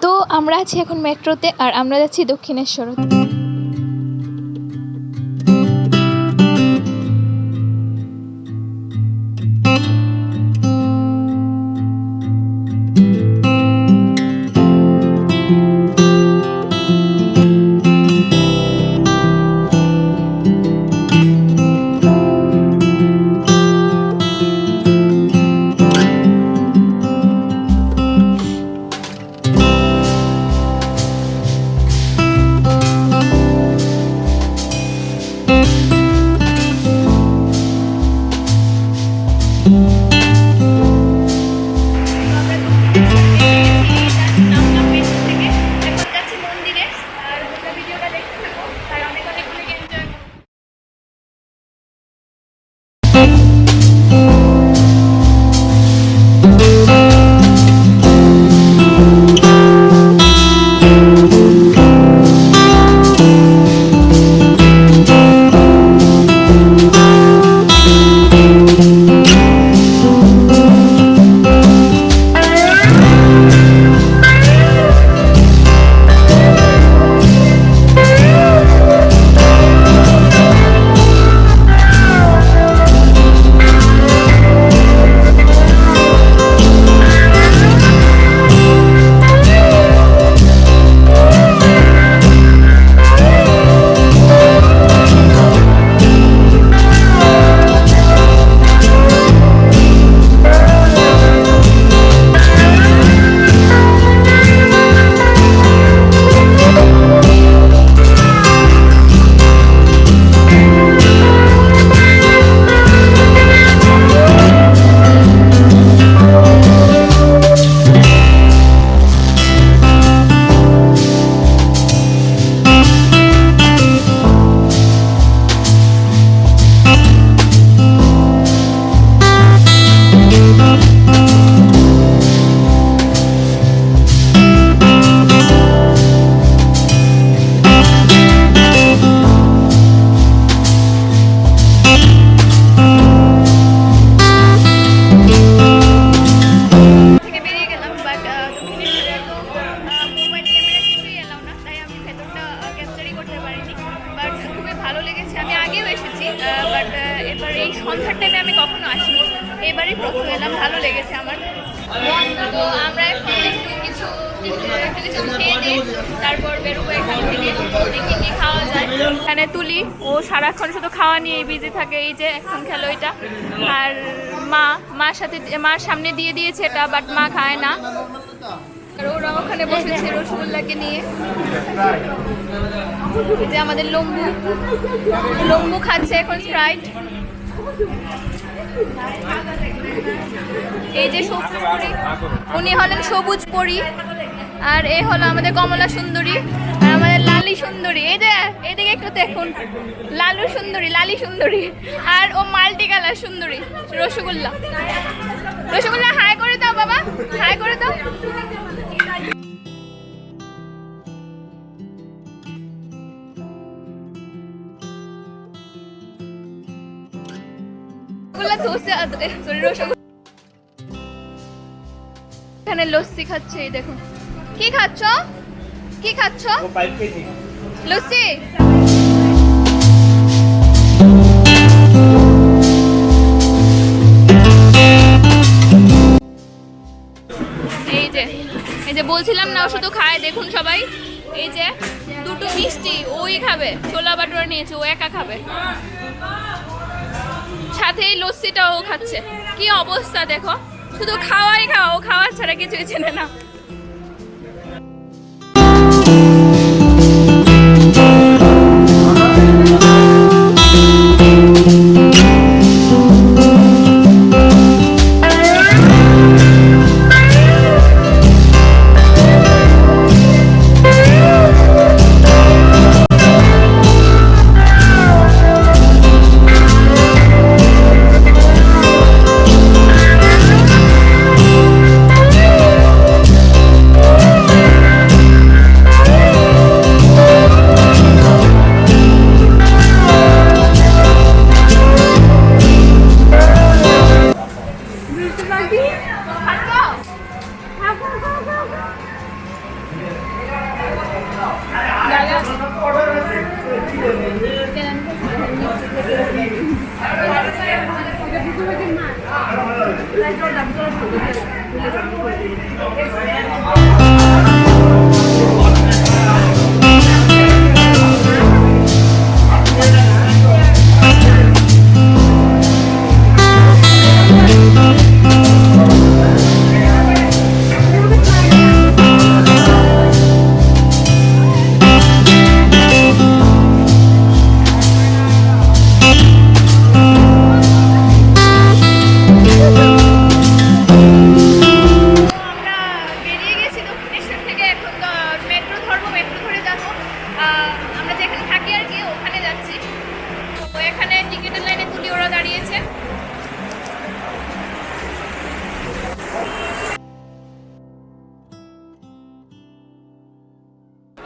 তো আমরা আছি এখন মেট্রোতে আর আমরা যাচ্ছি দক্ষিণেশ্বর। এখানে তুলি ও সারাক্ষণ শুধু খাওয়া নিয়ে বিজি থাকে। এই যে এখন খেলো এটা, আর মার সামনে দিয়ে দিয়েছে এটা, বাট মা খায় না। আর ওরা ওখানে বসেছে রসগোল্লাকে নিয়ে। যে আমাদের লম্বু খাচ্ছে এখন স্প্রাইট। এই যে সবুজ পরি, উনি হলেন সবুজ পরি, আর এ হলো আমাদের কমলা সুন্দরী, আর আমাদের লালি সুন্দরী। এই যে এদিকে একটু দেখুন, লালি সুন্দরী, আর ও মাল্টি কালার সুন্দরী। রসগোল্লা হাই করে দাও বাবা, হাই করে দাও। এখানে লস্যি খাচ্ছে। এই দেখুন, কি খাচ্ছ? লস্যি। এই যে বলছিলাম না, ও শুধু খায়। দেখুন সবাই, এই যে দুটো মিষ্টি ওই খাবে, ছোলা বাটুরা নিয়েছে, ও একা খাবে, সাথে এই লস্যিটাও খাচ্ছে। কি অবস্থা দেখো, শুধু খাওয়া, ও খাওয়ার ছাড়া কিছুই চেনে না।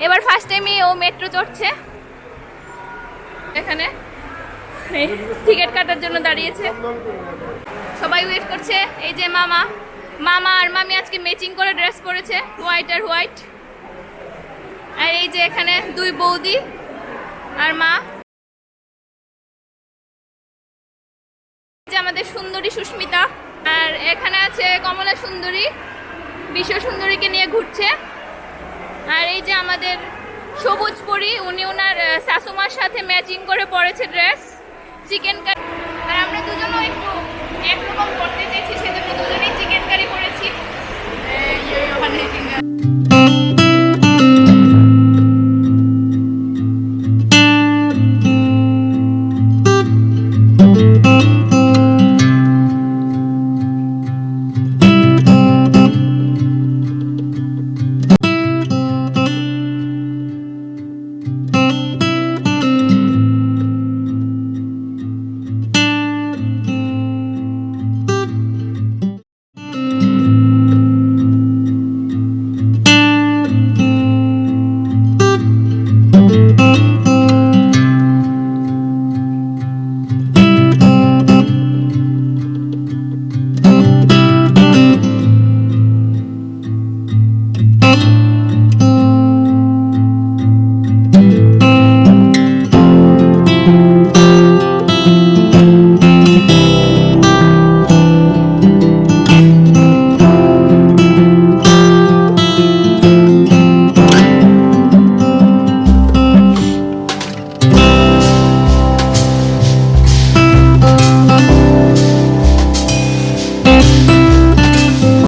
এবার ফার্স্ট টাইমই ও মেট্রো চড়ছে, এখানে টিকিট কাটার জন্য দাঁড়িয়েছে, সবাই ওয়েট করছে। এই যে মামা মামা আর মামি আজকে ম্যাচিং করে ড্রেস পরেছে, হোয়াইট আর হোয়াইট। আর এই যে এখানে দুই বৌদি আর মা, আমাদের সুন্দরী সুস্মিতা, আর এখানে আছে কমলা সুন্দরী, বিশ্ব সুন্দরীকে নিয়ে ঘুরছে। আর এই যে আমাদের সবুজ পরি, উনি ওনার শাশুমার সাথে ম্যাচিং করে পরেছে ড্রেস, চিকেন কারি। আর আমরা দুজনও একটু একরকম করতে চেয়েছি, সেজন্য দুজনেই চিকেন কারি